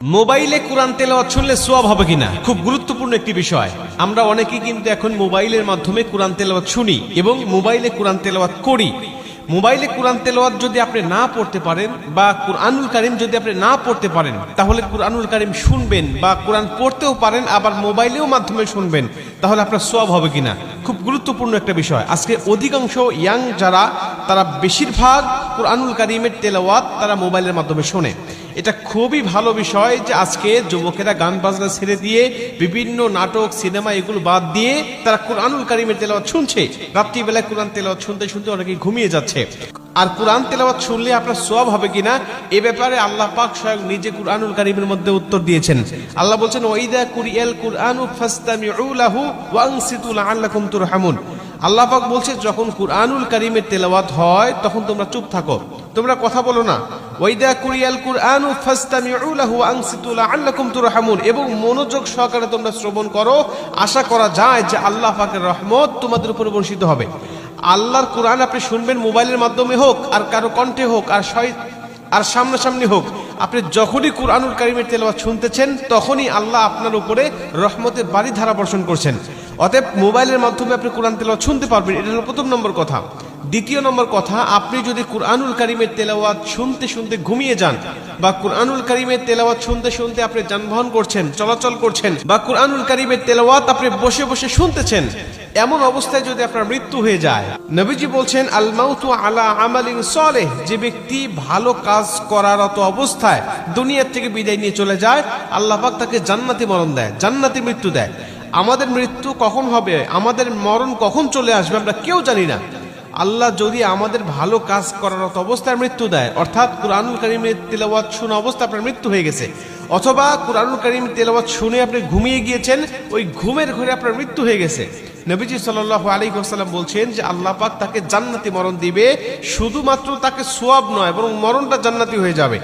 মোবাইলে কোরআন তেলাওয়াত শুনলে সওয়াব হবে কিনা খুব গুরুত্বপূর্ণ একটি বিষয়। আমরা অনেকেই কিন্তু এখন মোবাইলের মাধ্যমে কোরআন তেলাওয়াত শুনি এবং মোবাইলে কোরআন তেলাওয়াত করি। মোবাইলে কোরআন তেলাওয়াত যদি আপনি না পড়তে পারেন বা কুরআনুল কারীম যদি আপনি না পড়তে পারেন, তাহলে কুরআনুল কারীম শুনবেন বা কোরআন পড়তেও পারেন, আবার মোবাইলেও মাধ্যমে শুনবেন, তাহলে আপনার সওয়াব হবে কিনা খুব গুরুত্বপূর্ণ একটা বিষয়। আজকে অধিকাংশ ইয়াং যারা, তারা বেশিরভাগ কুরআনুল কারীমের তেলাওয়াত তারা মোবাইলের মাধ্যমে শোনে। এটা খুবই ভালো বিষয় যে আজকে যুবকেরা গান বাজনা ছেড়ে দিয়ে বিভিন্ন নাটক সিনেমা এগুলো বাদ দিয়ে তারা কুরআনুল কারীমের তেলাওয়াত শুনছে। রাত্রিবেলায় কোরআন তেলাওয়াত শুনতে শুনতে অনেকে ঘুমিয়ে যাচ্ছে। আর কোরআন তেলাওয়াত শুনলে আপনার সওয়াব হবে কিনা এ ব্যাপারে আল্লাহ পাক স্বয়ং নিজে কুরআনুল কারীমের মধ্যে উত্তর দিয়েছেন। আল্লাহ বলছেন, ওয়াইদা কুরিয়াল কুরআনু ফাসতামিউ লাহু ওয়া আনসিতু লাআল্লাকুম তুরহামুন। আল্লাহ পাক বলছে, যখন কুরআনুল কারীমের তেলাওয়াত হয় তখন তোমরা চুপ থাকো, তোমরা কথা বলো না। ওয়াইদা কুরিয়াল কুরআনু ফাসতামিউ লাহু ওয়া আনসিতু লাআল্লাকুম তুরহামুন, এবং মনোযোগ সহকারে তোমরা শ্রবণ করো, আশা করা যায় যে আল্লাহ পাকের রহমত তোমাদের উপর বর্ষিত হবে। আল্লাহর কোরআন আপনি শুনবেন মোবাইলের মাধ্যমে হোক আর কারো কণ্ঠে হোক আর সামনাসামনি হোক, আপনি যখনই কুরআনুল কারীমের তেলাওয়াত শুনতেছেন তখনই আল্লাহ আপনার উপরে রহমতের বারিধারা বর্ষণ করছেন। অতএব মোবাইলের মাধ্যমে আপনি কোরআন তেলাওয়াত শুনতে পারবেন, এটা হলো প্রথম নম্বর কথা। দ্বিতীয় নম্বর কথা, আপনি যদি কুরআনুল কারীমের তেলাওয়াত শুনতে শুনতে ঘুমিয়ে যান বা কুরআনুল কারীমের তেলাওয়াত শুনতে শুনতে আপনি যানবাহন করছেন, চলাচল করছেন, বা কুরআনুল কারীমের তেলাওয়াত আপনি বসে বসে শুনতেছেন, এমন অবস্থায় যদি আপনার মৃত্যু হয়ে যায়, নবীজি বলছেন, আল মাউতু আলা আমালিন সালেহ, যে ব্যক্তি ভালো কাজ করারত অবস্থায় দুনিয়া থেকে বিদায় নিয়ে চলে যায়, আল্লাহ পাক তাকে জান্নাতি মরণ দেয়, জান্নাতি মৃত্যু দেয়। আমাদের মৃত্যু কখন হবে, আমাদের মরণ কখন চলে আসবে আমরা কেউ জানি না। আল্লাহ যদি আমাদের ভালো কাজ করারত অবস্থায় মৃত্যু দেয়, অর্থাৎ কুরআনুল কারীমের তেলাওয়াত শোনা অবস্থা আপনার মৃত্যু হয়ে গেছে, অথবা কুরআনুল কারীমের তেলাওয়াত শুনে আপনি ঘুমিয়ে গিয়েছেন, ওই ঘুমের ঘরে আপনার মৃত্যু হয়ে গেছে, নবীজি সাল্লাল্লাহু আলাইহি ওয়াসাল্লাম বলছেন যে আল্লাহ পাক তাকে জান্নাতি মরণ দিবে। শুধুমাত্র তাকে সওয়াব নয়, বরং মরণটা জান্নাতি হয়ে যাবে।